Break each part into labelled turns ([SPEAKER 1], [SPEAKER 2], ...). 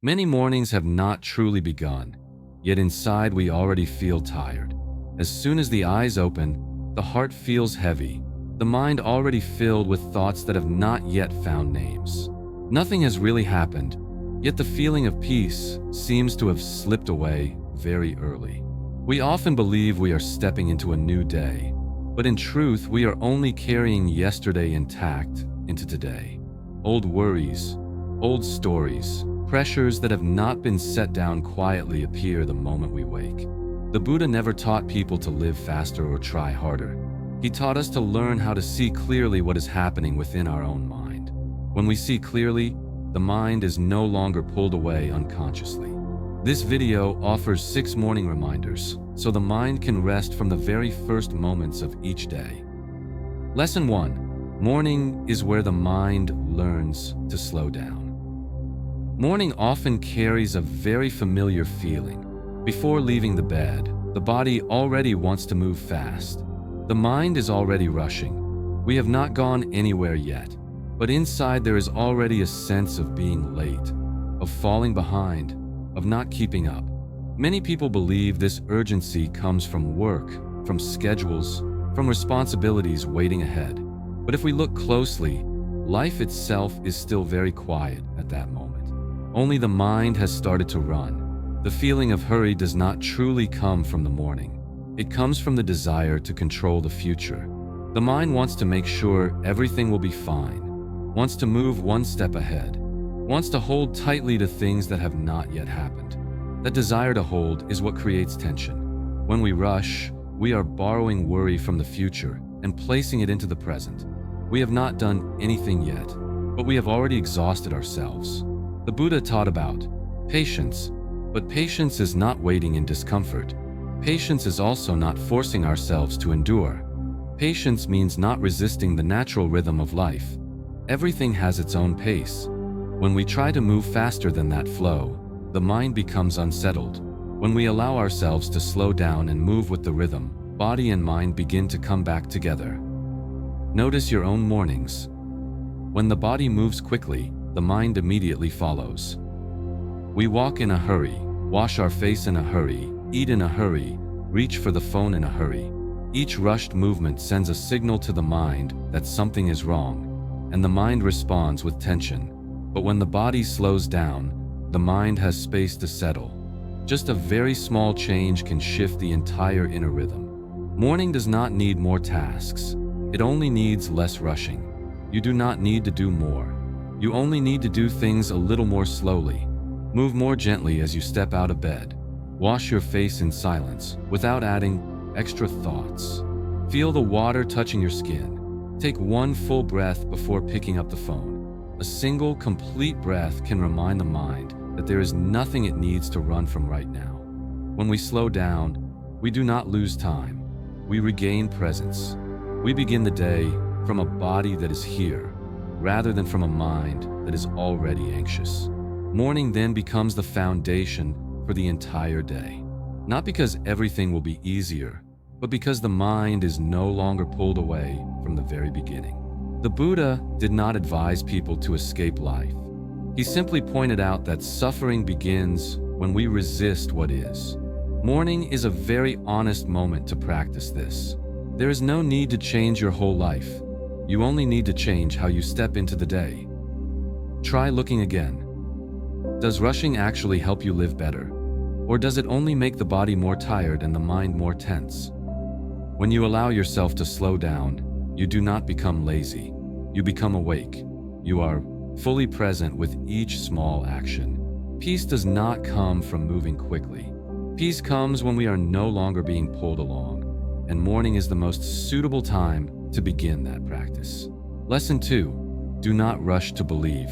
[SPEAKER 1] Many mornings have not truly begun, yet inside we already feel tired. As soon as the eyes open, the heart feels heavy, the mind already filled with thoughts that have not yet found names. Nothing has really happened, yet the feeling of peace seems to have slipped away very early. We often believe we are stepping into a new day, but in truth, we are only carrying yesterday intact into today. Old worries, old stories, pressures that have not been set down quietly appear the moment we wake. The Buddha never taught people to live faster or try harder. He taught us to learn how to see clearly what is happening within our own mind. When we see clearly, the mind is no longer pulled away unconsciously. This video offers 6 morning reminders, so the mind can rest from the very first moments of each day. Lesson 1. Morning is where the mind learns to slow down. Morning often carries a very familiar feeling. Before leaving the bed, the body already wants to move fast. The mind is already rushing. We have not gone anywhere yet, but inside there is already a sense of being late, of falling behind, of not keeping up. Many people believe this urgency comes from work, from schedules, from responsibilities waiting ahead. But if we look closely, life itself is still very quiet at that moment. Only the mind has started to run. The feeling of hurry does not truly come from the morning. It comes from the desire to control the future. The mind wants to make sure everything will be fine, wants to move one step ahead, wants to hold tightly to things that have not yet happened. That desire to hold is what creates tension. When we rush, we are borrowing worry from the future and placing it into the present. We have not done anything yet, but we have already exhausted ourselves. The Buddha taught about patience, but patience is not waiting in discomfort. Patience is also not forcing ourselves to endure. Patience means not resisting the natural rhythm of life. Everything has its own pace. When we try to move faster than that flow, the mind becomes unsettled. When we allow ourselves to slow down and move with the rhythm, body and mind begin to come back together. Notice your own mornings. When the body moves quickly, the mind immediately follows. We walk in a hurry, wash our face in a hurry, eat in a hurry, reach for the phone in a hurry. Each rushed movement sends a signal to the mind that something is wrong, and the mind responds with tension. But when the body slows down, the mind has space to settle. Just a very small change can shift the entire inner rhythm. Morning does not need more tasks. It only needs less rushing. You do not need to do more. You only need to do things a little more slowly. Move more gently as you step out of bed. Wash your face in silence, without adding extra thoughts. Feel the water touching your skin. Take one full breath before picking up the phone. A single, complete breath can remind the mind that there is nothing it needs to run from right now. When we slow down, we do not lose time. We regain presence. We begin the day from a body that is here, rather than from a mind that is already anxious. Morning then becomes the foundation for the entire day. Not because everything will be easier, but because the mind is no longer pulled away from the very beginning. The Buddha did not advise people to escape life. He simply pointed out that suffering begins when we resist what is. Morning is a very honest moment to practice this. There is no need to change your whole life. You only need to change how you step into the day. Try looking again. Does rushing actually help you live better? Or does it only make the body more tired and the mind more tense? When you allow yourself to slow down, you do not become lazy. You become awake. You are fully present with each small action. Peace does not come from moving quickly. Peace comes when we are no longer being pulled along, and morning is the most suitable time to begin that practice. Lesson 2. Do not rush to believe.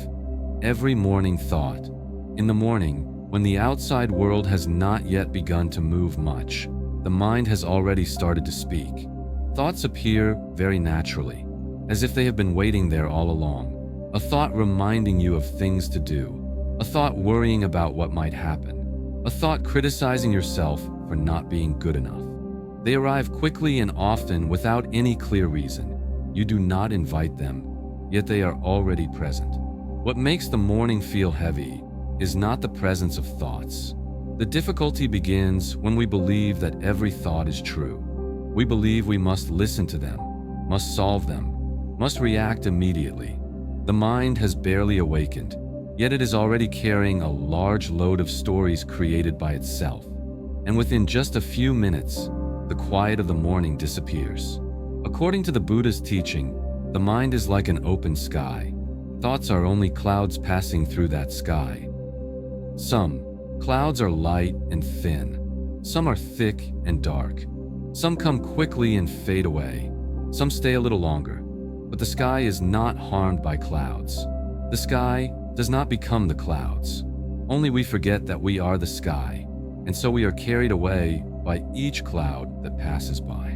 [SPEAKER 1] Every morning thought. In the morning, when the outside world has not yet begun to move much, the mind has already started to speak. Thoughts appear very naturally, as if they have been waiting there all along. A thought reminding you of things to do. A thought worrying about what might happen. A thought criticizing yourself for not being good enough. They arrive quickly and often without any clear reason. You do not invite them, yet they are already present. What makes the morning feel heavy is not the presence of thoughts. The difficulty begins when we believe that every thought is true. We believe we must listen to them, must solve them, must react immediately. The mind has barely awakened, yet it is already carrying a large load of stories created by itself. And within just a few minutes, the quiet of the morning disappears. According to the Buddhist teaching, the mind is like an open sky. Thoughts are only clouds passing through that sky. Some clouds are light and thin. Some are thick and dark. Some come quickly and fade away. Some stay a little longer. But the sky is not harmed by clouds. The sky does not become the clouds. Only we forget that we are the sky, and so we are carried away by each cloud that passes by.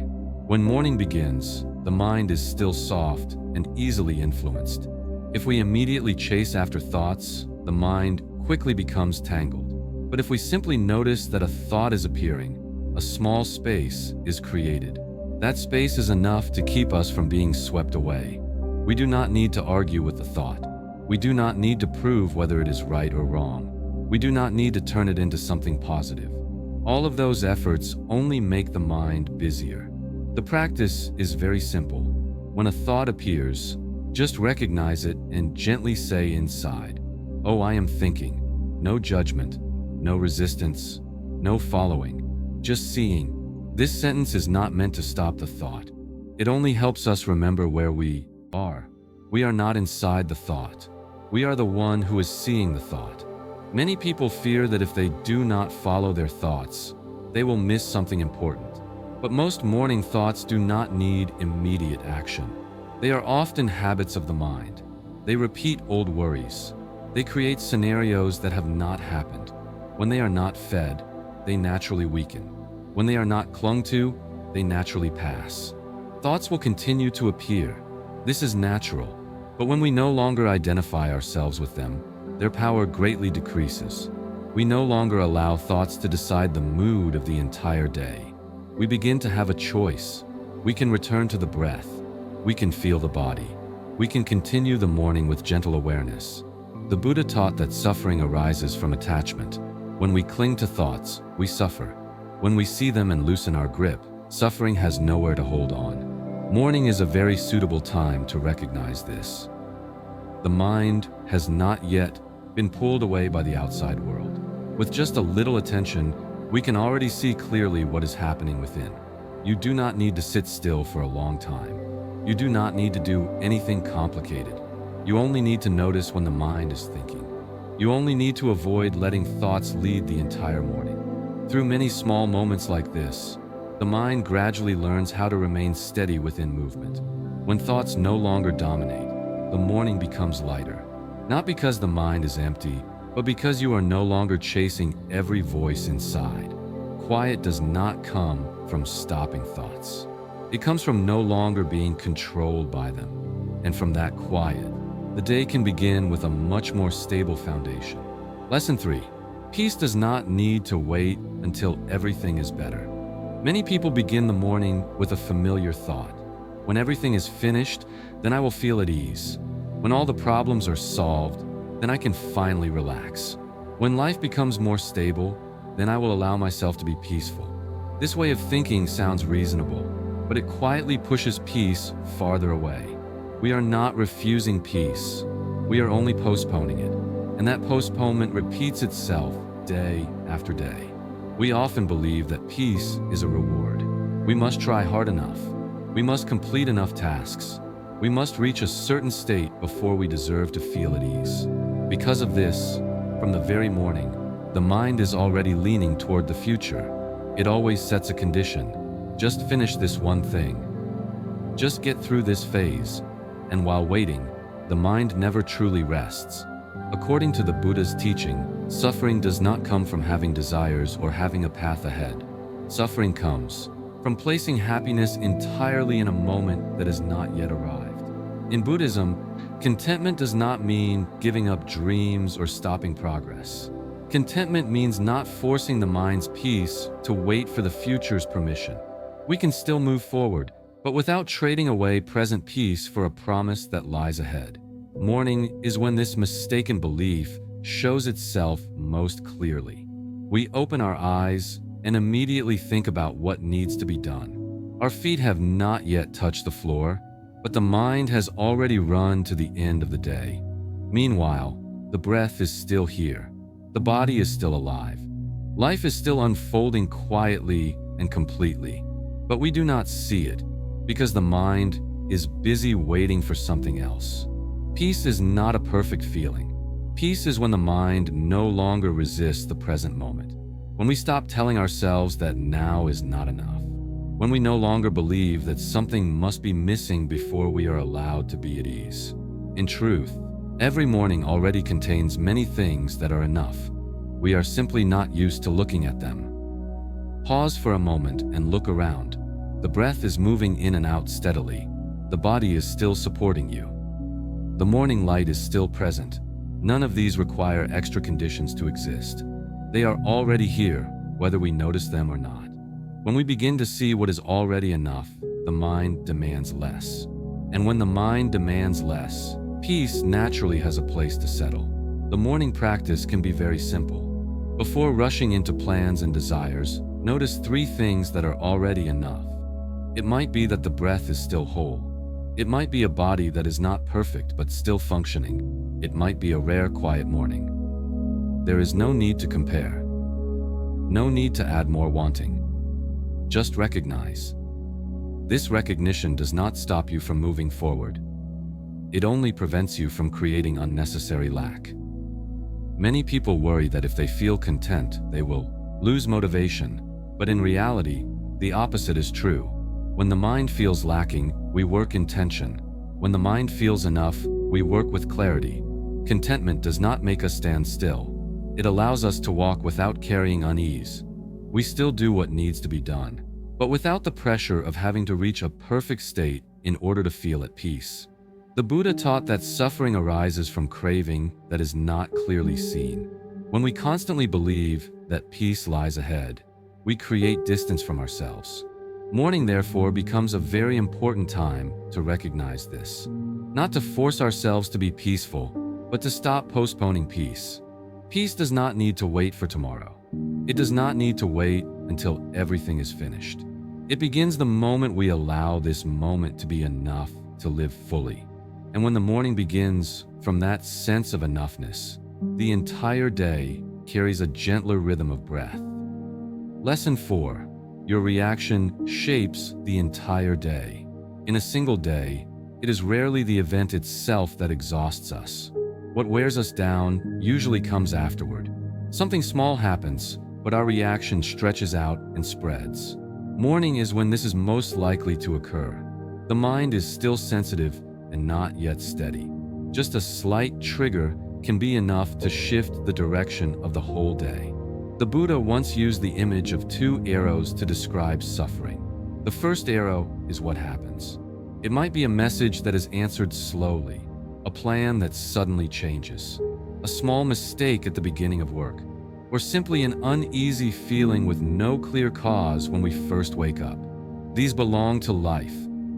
[SPEAKER 1] When morning begins, the mind is still soft and easily influenced. If we immediately chase after thoughts, the mind quickly becomes tangled. But if we simply notice that a thought is appearing, a small space is created. That space is enough to keep us from being swept away. We do not need to argue with the thought. We do not need to prove whether it is right or wrong. We do not need to turn it into something positive. All of those efforts only make the mind busier. The practice is very simple. When a thought appears, just recognize it and gently say inside, "Oh, I am thinking." No judgment, no resistance, no following, just seeing. This sentence is not meant to stop the thought. It only helps us remember where we are. We are not inside the thought. We are the one who is seeing the thought. Many people fear that if they do not follow their thoughts, they will miss something important. But most morning thoughts do not need immediate action. They are often habits of the mind. They repeat old worries. They create scenarios that have not happened. When they are not fed, they naturally weaken. When they are not clung to, they naturally pass. Thoughts will continue to appear. This is natural. But when we no longer identify ourselves with them, their power greatly decreases. We no longer allow thoughts to decide the mood of the entire day. We begin to have a choice. We can return to the breath. We can feel the body. We can continue the morning with gentle awareness. The Buddha taught that suffering arises from attachment. When we cling to thoughts, we suffer. When we see them and loosen our grip, suffering has nowhere to hold on. Morning is a very suitable time to recognize this. The mind has not yet been pulled away by the outside world. With just a little attention, we can already see clearly what is happening within. You do not need to sit still for a long time. You do not need to do anything complicated. You only need to notice when the mind is thinking. You only need to avoid letting thoughts lead the entire morning. Through many small moments like this, the mind gradually learns how to remain steady within movement. When thoughts no longer dominate, the morning becomes lighter. Not because the mind is empty, but because you are no longer chasing every voice inside. Quiet does not come from stopping thoughts. It comes from no longer being controlled by them. And from that quiet, the day can begin with a much more stable foundation. Lesson 3. Peace does not need to wait until everything is better. Many people begin the morning with a familiar thought. When everything is finished, then I will feel at ease. When all the problems are solved, then I can finally relax. When life becomes more stable, then I will allow myself to be peaceful. This way of thinking sounds reasonable, but it quietly pushes peace farther away. We are not refusing peace. We are only postponing it. And that postponement repeats itself day after day. We often believe that peace is a reward. We must try hard enough. We must complete enough tasks. We must reach a certain state before we deserve to feel at ease. Because of this, from the very morning, the mind is already leaning toward the future. It always sets a condition. Just finish this one thing. Just get through this phase. And while waiting, the mind never truly rests. According to the Buddha's teaching, suffering does not come from having desires or having a path ahead. Suffering comes from placing happiness entirely in a moment that has not yet arrived. In Buddhism, contentment does not mean giving up dreams or stopping progress. Contentment means not forcing the mind's peace to wait for the future's permission. We can still move forward, but without trading away present peace for a promise that lies ahead. Morning is when this mistaken belief shows itself most clearly. We open our eyes and immediately think about what needs to be done. Our feet have not yet touched the floor, but the mind has already run to the end of the day. Meanwhile, the breath is still here. The body is still alive. Life is still unfolding quietly and completely, but we do not see it because the mind is busy waiting for something else. Peace is not a perfect feeling. Peace is when the mind no longer resists the present moment. When we stop telling ourselves that now is not enough. When we no longer believe that something must be missing before we are allowed to be at ease. In truth, every morning already contains many things that are enough. We are simply not used to looking at them. Pause for a moment and look around. The breath is moving in and out steadily. The body is still supporting you. The morning light is still present. None of these require extra conditions to exist. They are already here, whether we notice them or not. When we begin to see what is already enough, the mind demands less. And when the mind demands less, peace naturally has a place to settle. The morning practice can be very simple. Before rushing into plans and desires, notice 3 things that are already enough. It might be that the breath is still whole. It might be a body that is not perfect but still functioning. It might be a rare quiet morning. There is no need to compare. No need to add more wanting. Just recognize. This recognition does not stop you from moving forward. It only prevents you from creating unnecessary lack. Many people worry that if they feel content, they will lose motivation, but in reality, the opposite is true. When the mind feels lacking, we work in tension. When the mind feels enough, we work with clarity. Contentment does not make us stand still. It allows us to walk without carrying unease. We still do what needs to be done, but without the pressure of having to reach a perfect state in order to feel at peace. The Buddha taught that suffering arises from craving that is not clearly seen. When we constantly believe that peace lies ahead, we create distance from ourselves. Morning, therefore, becomes a very important time to recognize this. Not to force ourselves to be peaceful, but to stop postponing peace. Peace does not need to wait for tomorrow. It does not need to wait until everything is finished. It begins the moment we allow this moment to be enough to live fully. And when the morning begins from that sense of enoughness, the entire day carries a gentler rhythm of breath. Lesson 4. Your reaction shapes the entire day. In a single day, it is rarely the event itself that exhausts us. What wears us down usually comes afterward. Something small happens, but our reaction stretches out and spreads. Morning is when this is most likely to occur. The mind is still sensitive and not yet steady. Just a slight trigger can be enough to shift the direction of the whole day. The Buddha once used the image of 2 arrows to describe suffering. The first arrow is what happens. It might be a message that is answered slowly, a plan that suddenly changes, a small mistake at the beginning of work, or simply an uneasy feeling with no clear cause when we first wake up. These belong to life.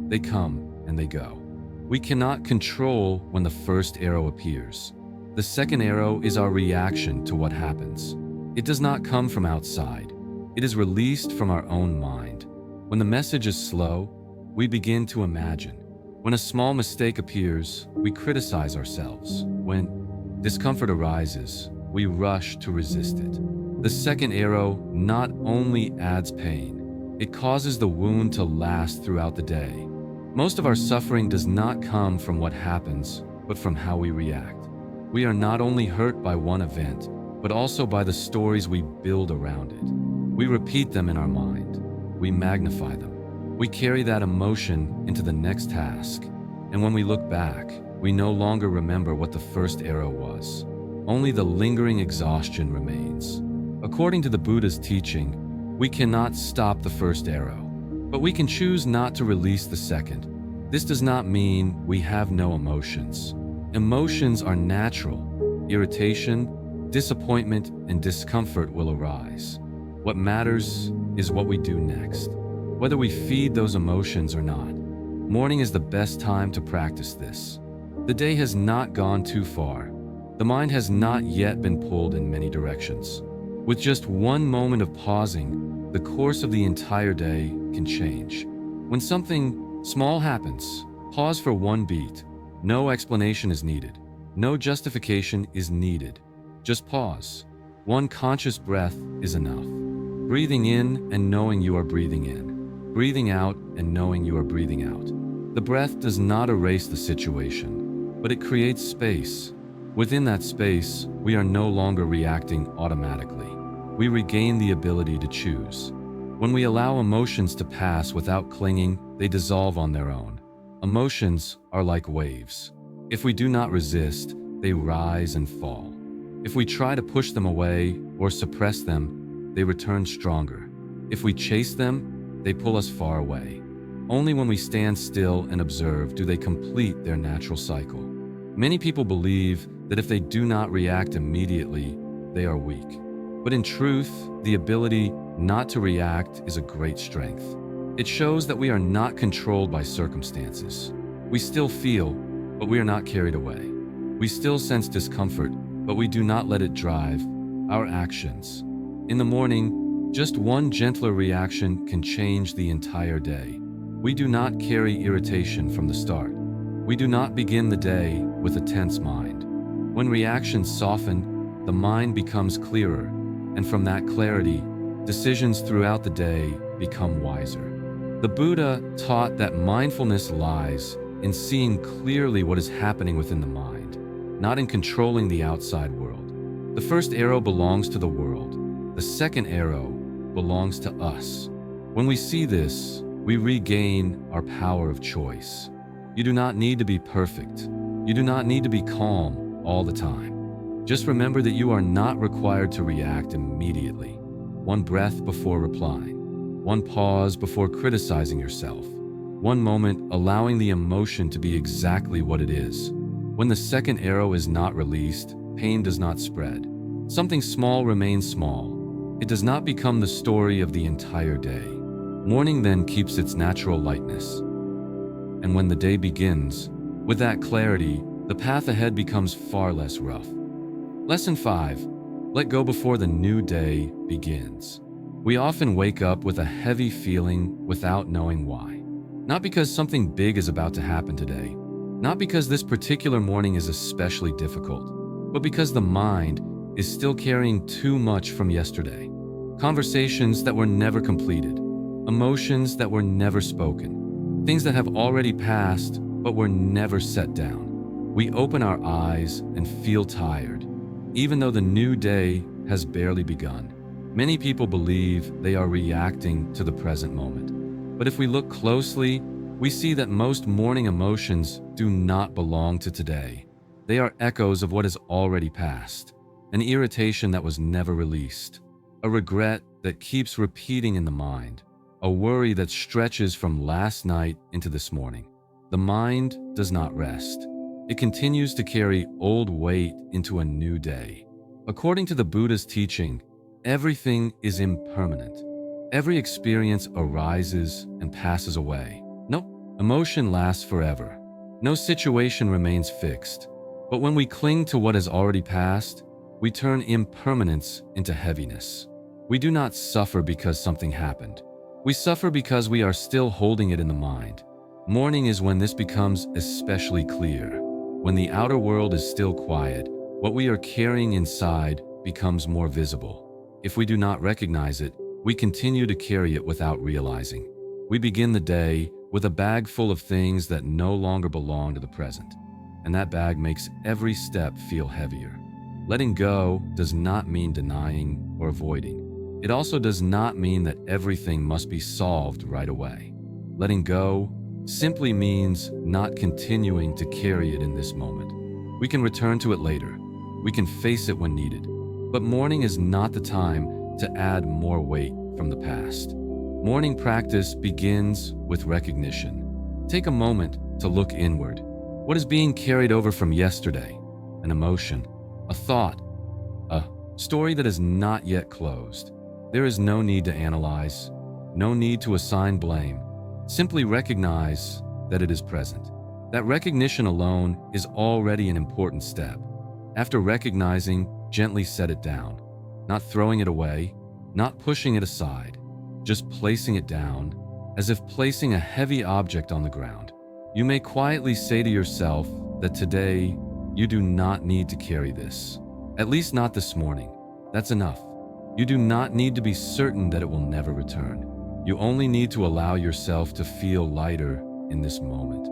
[SPEAKER 1] They come and they go. We cannot control when the first arrow appears. The second arrow is our reaction to what happens. It does not come from outside. It is released from our own mind. When the message is slow, we begin to imagine. When a small mistake appears, we criticize ourselves. When discomfort arises, we rush to resist it. The second arrow not only adds pain, it causes the wound to last throughout the day. Most of our suffering does not come from what happens, but from how we react. We are not only hurt by one event, but also by the stories we build around it. We repeat them in our mind. We magnify them. We carry that emotion into the next task. And when we look back, we no longer remember what the first arrow was. Only the lingering exhaustion remains. According to the Buddha's teaching, we cannot stop the first arrow, but we can choose not to release the second. This does not mean we have no emotions. Emotions are natural. Irritation, disappointment, and discomfort will arise. What matters is what we do next, whether we feed those emotions or not. Morning is the best time to practice this. The day has not gone too far. The mind has not yet been pulled in many directions. With just one moment of pausing, the course of the entire day can change. When something small happens, pause for one beat. No explanation is needed. No justification is needed. Just pause. One conscious breath is enough. Breathing in and knowing you are breathing in. Breathing out and knowing you are breathing out. The breath does not erase the situation, but it creates space. Within that space, we are no longer reacting automatically. We regain the ability to choose. When we allow emotions to pass without clinging, they dissolve on their own. Emotions are like waves. If we do not resist, they rise and fall. If we try to push them away or suppress them, they return stronger. If we chase them, they pull us far away. Only when we stand still and observe do they complete their natural cycle. Many people believe that if they do not react immediately, they are weak. But in truth, the ability not to react is a great strength. It shows that we are not controlled by circumstances. We still feel, but we are not carried away. We still sense discomfort, but we do not let it drive our actions. In the morning, just one gentler reaction can change the entire day. We do not carry irritation from the start. We do not begin the day with a tense mind. When reactions soften, the mind becomes clearer, and from that clarity, decisions throughout the day become wiser. The Buddha taught that mindfulness lies in seeing clearly what is happening within the mind, not in controlling the outside world. The first arrow belongs to the world. The second arrow belongs to us. When we see this, we regain our power of choice. You do not need to be perfect. You do not need to be calm all the time. Just remember that you are not required to react immediately. One breath before replying. One pause before criticizing yourself. One moment allowing the emotion to be exactly what it is. When the second arrow is not released, pain does not spread. Something small remains small. It does not become the story of the entire day. Morning then keeps its natural lightness. And when the day begins, with that clarity, the path ahead becomes far less rough. Lesson 5. Let go before the new day begins. We often wake up with a heavy feeling without knowing why. Not because something big is about to happen today. Not because this particular morning is especially difficult, but because the mind is still carrying too much from yesterday. Conversations that were never completed. Emotions that were never spoken. Things that have already passed but were never set down. We open our eyes and feel tired, even though the new day has barely begun. Many people believe they are reacting to the present moment. But if we look closely, we see that most morning emotions do not belong to today. They are echoes of what has already passed, an irritation that was never released, a regret that keeps repeating in the mind, a worry that stretches from last night into this morning. The mind does not rest. It continues to carry old weight into a new day. According to the Buddhist teaching, everything is impermanent. Every experience arises and passes away. No emotion lasts forever. No situation remains fixed. But when we cling to what has already passed, we turn impermanence into heaviness. We do not suffer because something happened. We suffer because we are still holding it in the mind. Morning is when this becomes especially clear. When the outer world is still quiet, what we are carrying inside becomes more visible. If we do not recognize it, we continue to carry it without realizing. We begin the day with a bag full of things that no longer belong to the present, and that bag makes every step feel heavier. Letting go does not mean denying or avoiding. It also does not mean that everything must be solved right away. Letting go simply means not continuing to carry it in this moment. We can return to it later. We can face it when needed. But morning is not the time to add more weight from the past. Morning practice begins with recognition. Take a moment to look inward. What is being carried over from yesterday? An emotion, a thought, a story that is not yet closed. There is no need to analyze, no need to assign blame. Simply recognize that it is present. That recognition alone is already an important step. After recognizing, gently set it down, not throwing it away, not pushing it aside, just placing it down, as if placing a heavy object on the ground. You may quietly say to yourself that today you do not need to carry this, at least not this morning. That's enough. You do not need to be certain that it will never return. You only need to allow yourself to feel lighter in this moment.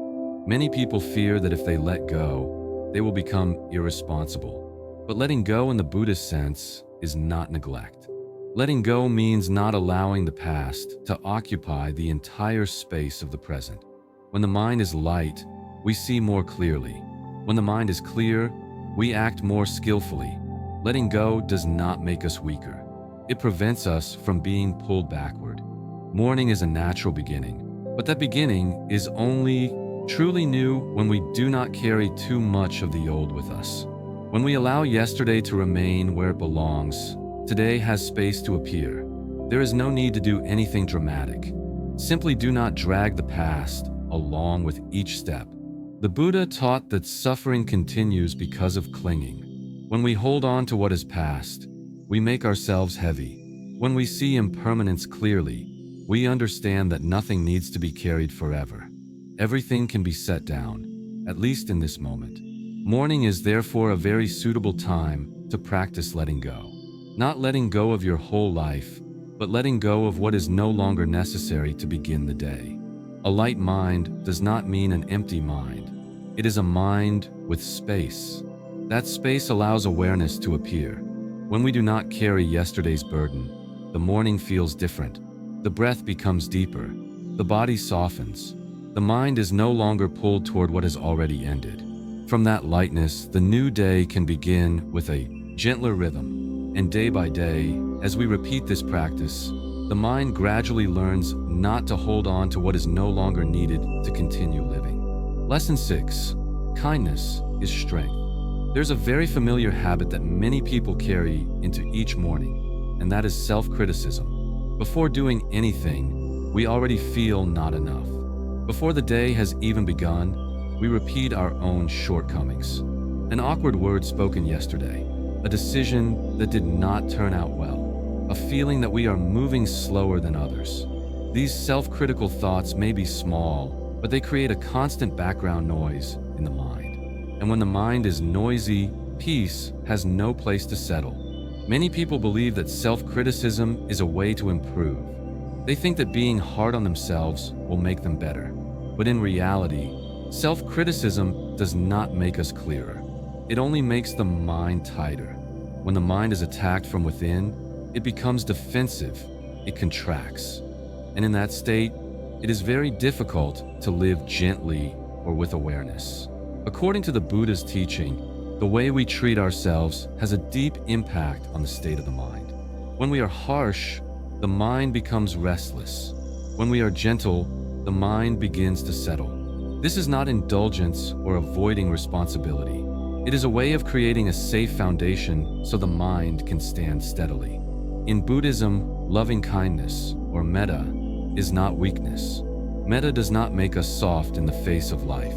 [SPEAKER 1] Many people fear that if they let go, they will become irresponsible. But letting go in the Buddhist sense is not neglect. Letting go means not allowing the past to occupy the entire space of the present. When the mind is light, we see more clearly. When the mind is clear, we act more skillfully. Letting go does not make us weaker. It prevents us from being pulled backward. Morning is a natural beginning, but that beginning is only truly new when we do not carry too much of the old with us. When we allow yesterday to remain where it belongs, today has space to appear. There is no need to do anything dramatic. Simply do not drag the past along with each step. The Buddha taught that suffering continues because of clinging. When we hold on to what is past, we make ourselves heavy. When we see impermanence clearly, we understand that nothing needs to be carried forever. Everything can be set down, at least in this moment. Morning is therefore a very suitable time to practice letting go. Not letting go of your whole life, but letting go of what is no longer necessary to begin the day. A light mind does not mean an empty mind. It is a mind with space. That space allows awareness to appear. When we do not carry yesterday's burden, the morning feels different. The breath becomes deeper. The body softens. The mind is no longer pulled toward what has already ended. From that lightness, the new day can begin with a gentler rhythm. And day by day, as we repeat this practice, the mind gradually learns not to hold on to what is no longer needed to continue living. Lesson 6. Kindness is strength. There's a very familiar habit that many people carry into each morning, and that is self-criticism. Before doing anything, we already feel not enough. Before the day has even begun, we repeat our own shortcomings. An awkward word spoken yesterday, a decision that did not turn out well, a feeling that we are moving slower than others. These self-critical thoughts may be small, but they create a constant background noise in the mind. And when the mind is noisy, peace has no place to settle. Many people believe that self-criticism is a way to improve. They think that being hard on themselves will make them better. But in reality, self-criticism does not make us clearer. It only makes the mind tighter. When the mind is attacked from within, it becomes defensive, it contracts. And in that state, it is very difficult to live gently or with awareness. According to the Buddha's teaching, the way we treat ourselves has a deep impact on the state of the mind. When we are harsh, the mind becomes restless. When we are gentle, the mind begins to settle. This is not indulgence or avoiding responsibility. It is a way of creating a safe foundation so the mind can stand steadily. In Buddhism, loving kindness, or metta, is not weakness. Metta does not make us soft in the face of life.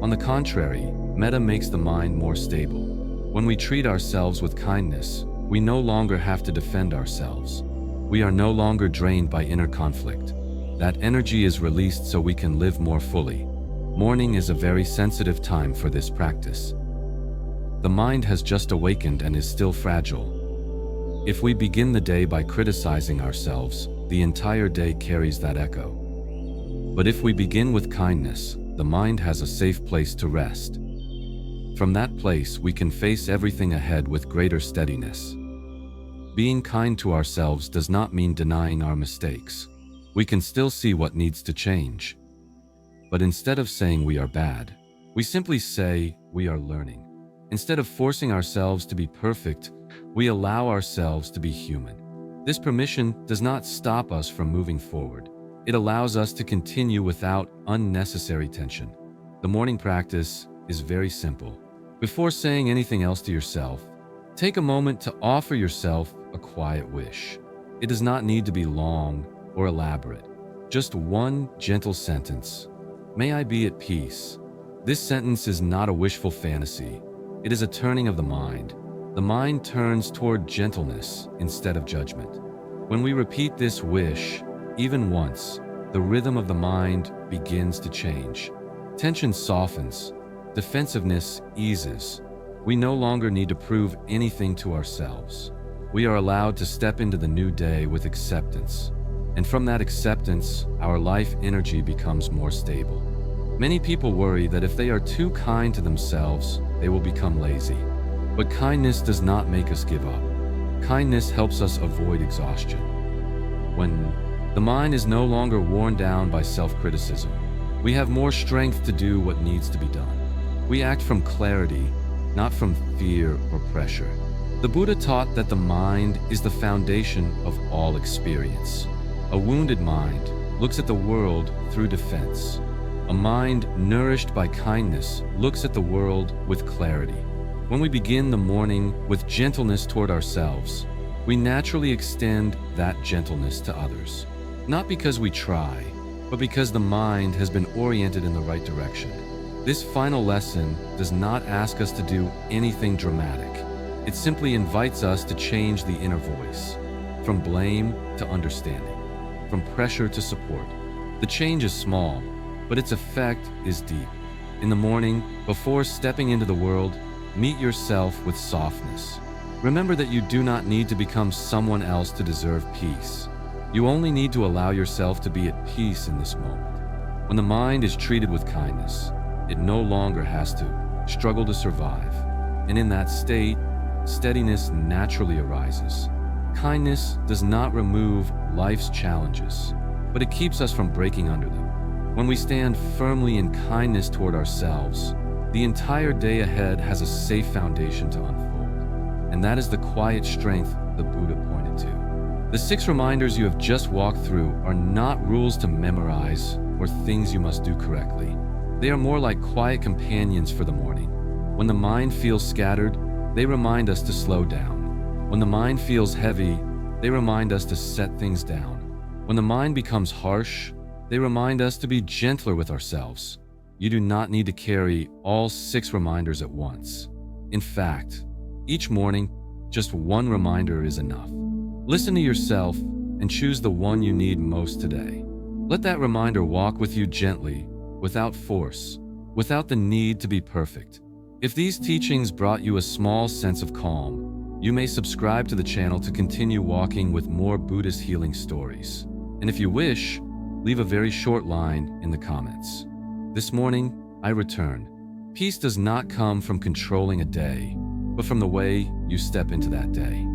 [SPEAKER 1] On the contrary, metta makes the mind more stable. When we treat ourselves with kindness, we no longer have to defend ourselves. We are no longer drained by inner conflict. That energy is released so we can live more fully. Morning is a very sensitive time for this practice. The mind has just awakened and is still fragile. If we begin the day by criticizing ourselves, the entire day carries that echo. But if we begin with kindness, the mind has a safe place to rest. From that place, we can face everything ahead with greater steadiness. Being kind to ourselves does not mean denying our mistakes. We can still see what needs to change. But instead of saying we are bad, we simply say we are learning. Instead of forcing ourselves to be perfect, we allow ourselves to be human. This permission does not stop us from moving forward. It allows us to continue without unnecessary tension. The morning practice is very simple. Before saying anything else to yourself, take a moment to offer yourself a quiet wish. It does not need to be long or elaborate. Just one gentle sentence. May I be at peace. This sentence is not a wishful fantasy. It is a turning of the mind. The mind turns toward gentleness instead of judgment. When we repeat this wish, even once, the rhythm of the mind begins to change. Tension softens, defensiveness eases. We no longer need to prove anything to ourselves. We are allowed to step into the new day with acceptance. And from that acceptance, our life energy becomes more stable. Many people worry that if they are too kind to themselves, they will become lazy. But kindness does not make us give up. Kindness helps us avoid exhaustion. When the mind is no longer worn down by self-criticism, we have more strength to do what needs to be done. We act from clarity, not from fear or pressure. The Buddha taught that the mind is the foundation of all experience. A wounded mind looks at the world through defense. A mind nourished by kindness looks at the world with clarity. When we begin the morning with gentleness toward ourselves, we naturally extend that gentleness to others. Not because we try, but because the mind has been oriented in the right direction. This final lesson does not ask us to do anything dramatic. It simply invites us to change the inner voice, from blame to understanding, from pressure to support. The change is small, but its effect is deep. In the morning, before stepping into the world, meet yourself with softness. Remember that you do not need to become someone else to deserve peace. You only need to allow yourself to be at peace in this moment. When the mind is treated with kindness, it no longer has to struggle to survive. And in that state, steadiness naturally arises. Kindness does not remove life's challenges, but it keeps us from breaking under them. When we stand firmly in kindness toward ourselves, the entire day ahead has a safe foundation to unfold. And that is the quiet strength the Buddha pointed to. The 6 reminders you have just walked through are not rules to memorize or things you must do correctly. They are more like quiet companions for the morning. When the mind feels scattered, they remind us to slow down. When the mind feels heavy, they remind us to set things down. When the mind becomes harsh, they remind us to be gentler with ourselves. You do not need to carry all 6 reminders at once. In fact, each morning, just one reminder is enough. Listen to yourself and choose the one you need most today. Let that reminder walk with you gently, without force, without the need to be perfect. If these teachings brought you a small sense of calm, you may subscribe to the channel to continue walking with more Buddhist healing stories. And if you wish, leave a very short line in the comments. This morning, I return. Peace does not come from controlling a day, but from the way you step into that day.